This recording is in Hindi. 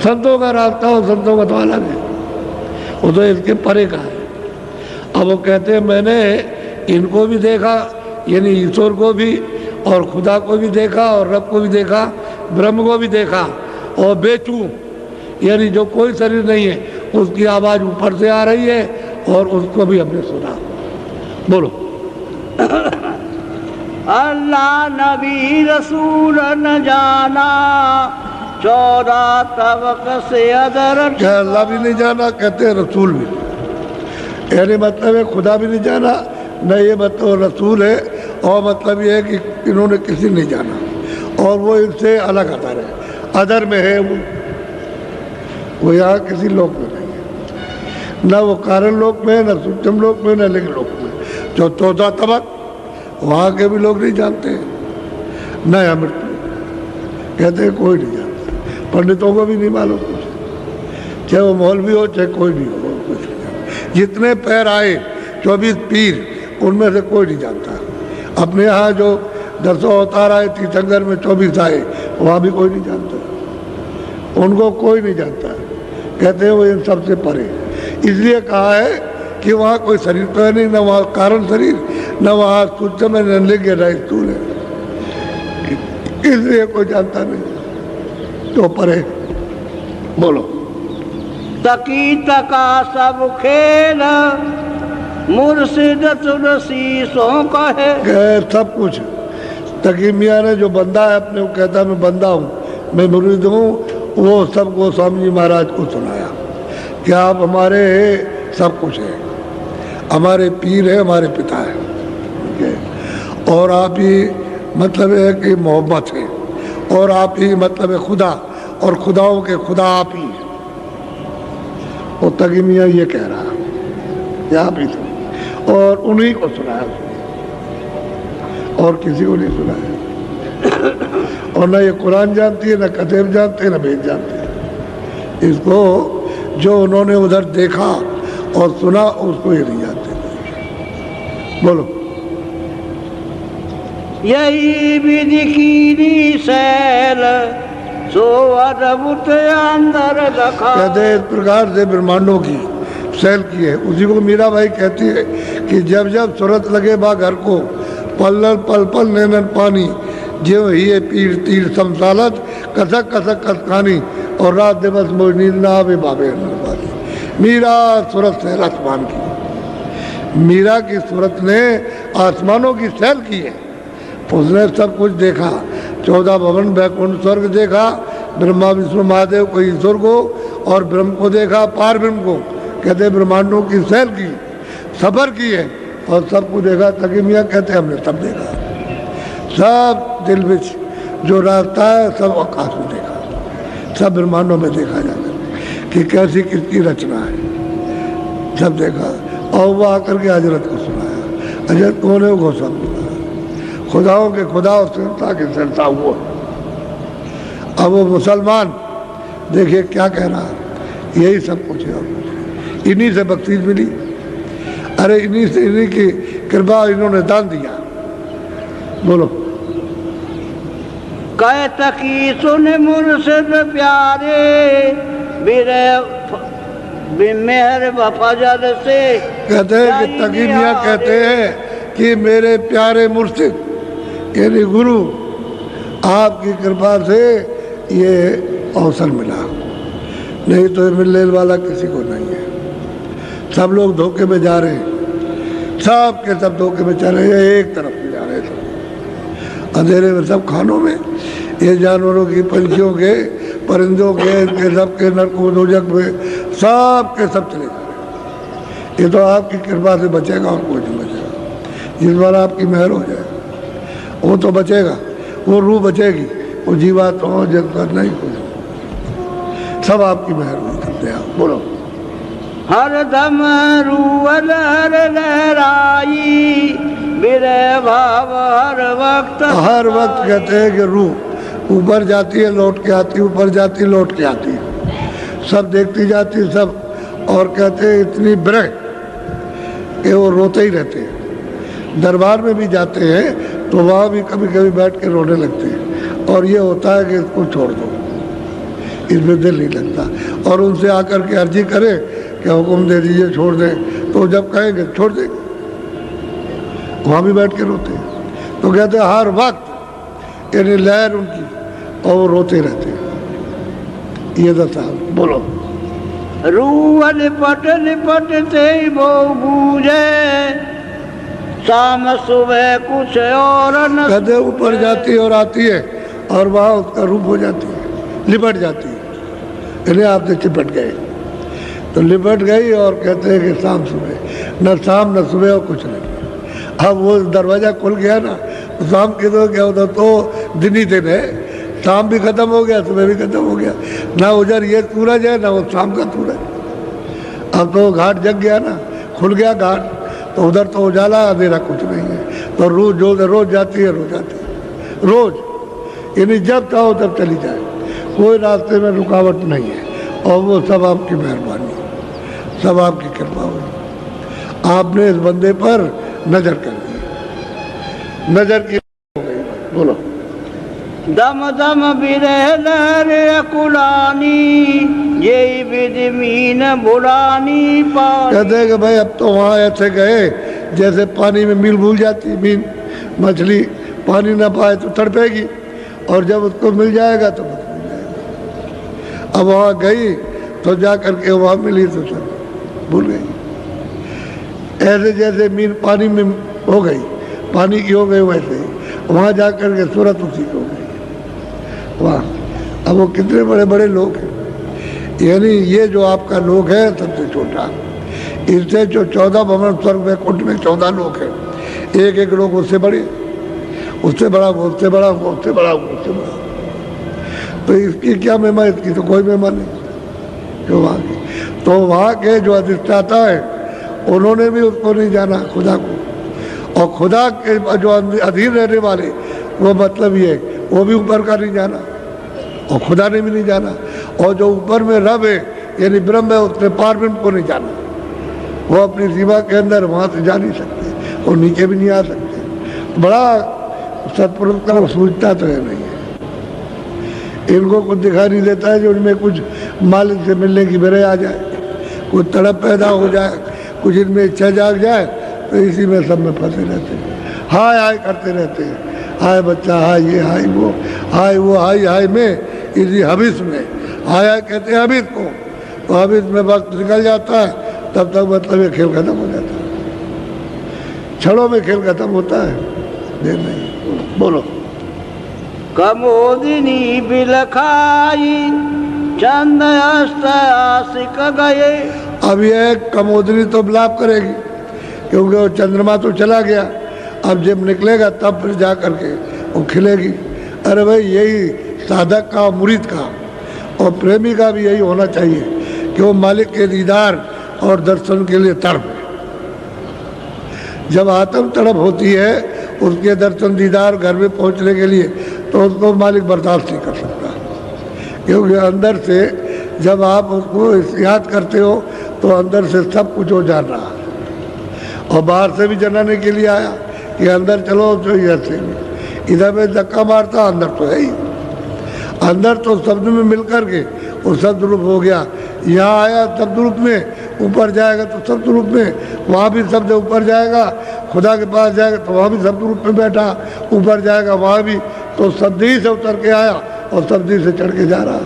संतों का रास्ता और संतों का तो अलग है, वो तो इसके परे का है। अब वो कहते हैं मैंने इनको भी देखा, यानी ईश्वर को भी और खुदा को भी देखा और रब को भी देखा, ब्रह्म को भी देखा, और बेचूं यानी जो कोई शरीर नहीं है उसकी आवाज़ ऊपर से आ रही है और उसको भी हमने सुना। बोलो। अल्लाह नबी रसूल न जाना 14 तबक से अदर। क्या अल्लाह भी नहीं जाना? कहते हैं रसूल भी, यानी मतलब है खुदा भी नहीं जाना, न ये मतलब रसूल है, और मतलब ये है कि इन्होंने किसी नहीं जाना और वो इनसे अलग अदर है, अदर में है वो यहाँ किसी लोक में नहीं है, न वो कारण लोक में, न सूक्ष्म लोक में, न लिंग लोक में। जो 14 तबक वहाँ के भी लोग नहीं जानते, न अमृत कहते हैं कोई नहीं जानता, पंडितों को भी नहीं मालूम कुछ, चाहे वो मौलवी हो चाहे कोई भी हो, कुछ नहीं जानता। जितने पैर आए 24 पीर, उनमें से कोई नहीं जानता। अपने यहाँ जो 10 अवतार आए तीर्थंकर में 24 आए, वहाँ भी कोई नहीं जानता, उनको कोई नहीं जानता। कहते हैं वो इन सबसे परे, इसलिए कहा है कि वहाँ कोई शरीर तो है नहीं, न वहाँ कारण शरीर, न वहाँ सूक्ष्म है, न लिंग है, न स्थूल है, इसलिए कोई जानता नहीं, तो परे। बोलो। तकी तका सब खेल मुर्शिद तुलसी सो कहे। सब कुछ तकी मियाँ ने जो बंदा है अपने, वो कहता मैं बंदा हूँ, मैं मुरीद हूँ, वो सब गोस्वामी जी महाराज को सुनाया कि आप हमारे सब कुछ है, हमारे पीर है, हमारे पिता है, और आप ही मतलब है कि मोहब्बत है, और आप ही मतलब है खुदा, और खुदाओं के खुदा आप ही। और तकी मियाँ ये कह रहा है आप ही थे, और उन्हीं को सुनाया, और किसी को नहीं सुनाया। और न ये कुरान जानती है, न कतेब जानते हैं, न वेद जानते हैं। इसको जो उन्होंने उधर देखा और सुना उसको ये नहीं जानते। बोलो। यही विधि कीनी सैल सो अद्भुत अंदर रखा। कहते इस प्रकार से ब्रह्मांडों की सैल की है। उसी को मीरा भाई कहती है कि जब जब सूरत लगे बा घर को, पल पल पल नैनन पानी, जो ही पीर तीर समसालत कसक कसक कसखानी, और रात दिवस मोई नींद ना आवे बाबे। मीरा सूरत सैल आसमान की, मीरा की सूरत ने आसमानों की सैल की है। उसने सब कुछ देखा, 14 भवन बैकुंठ स्वर्ग देखा, ब्रह्मा विष्णु महादेव को ईश्वर को, और ब्रह्म को देखा, पार ब्रह्म को। कहते ब्रह्मांडों की सैर की, सफर की है, और सबको देखा। तकी मियाँ कहते हमने सब देखा, सब दिल में जो रास्ता है सब आकाश में देखा, सब ब्रह्मांडों में देखा जाता कि कैसी किसकी रचना है, सब देखा। और वो आकर के हजरत को सुनाया। हजरत कौन है? वो गोस्वामी खुदाओं के खुदा और संता के संता हुआ। अब वो मुसलमान देखिए क्या कह रहा है, यही सब कुछ है, इन्हीं से बख्शीश मिली। अरे इन्हीं से, इन्हीं की कृपा, इन्होंने दान दिया। बोलो। कहता की सुन मुर्शिद प्यारे मेहर फजल से। कहते हैं कि तकी मियाँ कहते हैं कि मेरे प्यारे मुर्शिद यानी गुरु, आपकी कृपा से ये अवसर मिला, नहीं तो ये मिलने वाला किसी को नहीं है। सब लोग धोखे में जा रहे हैं, सब के सब धोखे में चल रहे हैं, एक तरफ में जा रहे हैं, अंधेरे में सब खानों में, ये जानवरों की, पंछियों के, परिंदों के सब के नरकों दोजख में, सब के सब चले जा रहे। ये तो आपकी कृपा से बचेगा और कोई नहीं बचेगा। जिस बार आपकी मेहर हो जाए वो तो बचेगा, वो रूह बचेगी, वो जीवात्मा जगत नहीं कुछ, सब आपकी मेहर हुई करते हैं। बोलो। हर दम रूवल हर लहराई मेरे भाव हर वक्त कहते हैं कि रूह ऊपर जाती है लौट के आती, ऊपर जाती लौट के आती, सब देखती जाती सब। और कहते हैं इतनी ब्रह कि वो रोते ही रहते हैं। दरबार में भी जाते हैं तो वहाँ भी कभी कभी बैठ के रोने लगते हैं, और ये होता है कि इसको छोड़ दो, इसमें दिल नहीं लगता। और उनसे आकर के अर्जी करे कि हुक्म दे दीजिए छोड़ दें, तो जब कहेंगे छोड़ देंगे, वहाँ भी बैठ के रोते हैं। तो कहते हैं हर वक्त यानी लहर उनकी, और वो रोते रहते हैं। ये दशा। बोलो। रूह लिपट लिपटते वो गूंजे, शाम सुबह कुछ और न। कहते ऊपर जाती है और आती है, और वहाँ उसका रूप हो जाती है, लिपट जाती है, यानी आपसे चिपट गए। तो लिपट गई और कहते हैं कि शाम सुबह, न शाम न सुबह और कुछ नहीं। अब वो दरवाज़ा खुल गया ना, तो शाम के तो क्या होता, तो दिन ही दिन है, शाम भी ख़त्म हो गया, सुबह भी ख़त्म हो गया, ना उधर ये सूरज है ना वो शाम का सूरज। अब तो घाट जग गया ना, खुल गया घाट, तो उधर तो उजाला अंधेरा कुछ नहीं है। तो रोज़ जाती है, रोज़ आती है, रोज़, यानी जब चाहो तब चली जाए, कोई रास्ते में रुकावट नहीं है। और वो सब आपकी मेहरबानी, सब आपकी कृपा हुई। आपने इस बंदे पर नज़र कर दी, नज़र की हो गई। बोलो। दम दम बिरह लहर अकुलानी, ये विधि मीन बुलानी पानी। कहते हैं कि भाई अब तो वहाँ ऐसे गए जैसे पानी में मील भूल जाती, मीन मछली पानी ना पाए तो तड़पेगी, और जब उसको मिल जाएगा तो बस मिल जाएगा। अब वहाँ गई तो जा करके वहाँ मिली तो सब भूल गई। ऐसे जैसे मीन पानी में हो गई, पानी की हो गई, वैसे ही वहाँ जा कर के सूरत उसी की हो गई। वाह। अब वो कितने बड़े बड़े लोग हैं, यानी ये जो आपका लोग है सबसे छोटा, इससे जो 14 भवन स्वर्ग में कुंड में 14 लोग हैं, एक एक लोग उससे बड़े, उससे बड़ा, वो उससे बड़ा, वो उससे बड़ा, वो उससे बड़ा। तो इसकी क्या महिमा, इसकी तो कोई महिमा नहीं जो वहाँ की। तो वहाँ के जो अधिष्ठाता है उन्होंने भी उसको नहीं जाना, खुदा को, और खुदा के जो अधीन रहने वाले, वो मतलब ये वो भी ऊपर का नहीं जाना, और खुदा ने भी नहीं जाना। और जो ऊपर में रब है यानी ब्रह्म है, उसने पार ब्रह्म को नहीं जाना, वो अपनी सीमा के अंदर वहाँ से जा नहीं सकते, और नीचे भी नहीं आ सकते। बड़ा सत्पुरुष का सूझता तो है नहीं है, इनको कुछ दिखाई नहीं देता है जो इनमें कुछ मालिक से मिलने की बेरे आ जाए, कुछ तड़प पैदा हो जाए, कुछ इनमें इच्छा जाग जाए, तो इसी में सब में फंसे रहते हैं, हाय हाय करते रहते हैं, हाय बच्चा, हाय ये, हाय वो, हाय वो, हाय हाय में, इसी हबिस में, हाय हाय कहते हैं हबिस को। तो हबिस में वक्त निकल जाता है, तब तक मतलब ये खेल खत्म हो जाता है, क्षणों में खेल खत्म होता है, देर नहीं। बोलो। कमोदिनी बिलखाई, चंद अस्त आशिक गए। अब यह कमोदनी तो बिलाप करेगी, क्योंकि वो चंद्रमा तो चला गया, अब जब निकलेगा तब फिर जा करके वो खिलेगी। अरे भाई यही साधक का, मुरीद का और प्रेमी का भी यही होना चाहिए कि वो मालिक के दीदार और दर्शन के लिए तड़पे। जब आत्म तड़प होती है उसके दर्शन दीदार घर में पहुंचने के लिए, तो उसको मालिक बर्दाश्त नहीं कर सकता, क्योंकि अंदर से जब आप उसको याद करते हो तो अंदर से सब कुछ हो जा रहा है, और बाहर से भी जनाने के लिए आया कि अंदर चलो, तो इधर से भी, इधर में धक्का मारता, अंदर तो है ही, अंदर तो शब्द में मिल कर के वो शब्द रूप हो गया। यहाँ आया शब्द रूप में, ऊपर जाएगा तो शब्द रूप में, वहाँ भी शब्द ऊपर जाएगा, खुदा के पास जाएगा तो वहाँ भी शब्द रूप में बैठा, ऊपर जाएगा वहाँ भी, तो शब्द ही से उतर के आया और शब्द ही से चढ़ के जा रहा।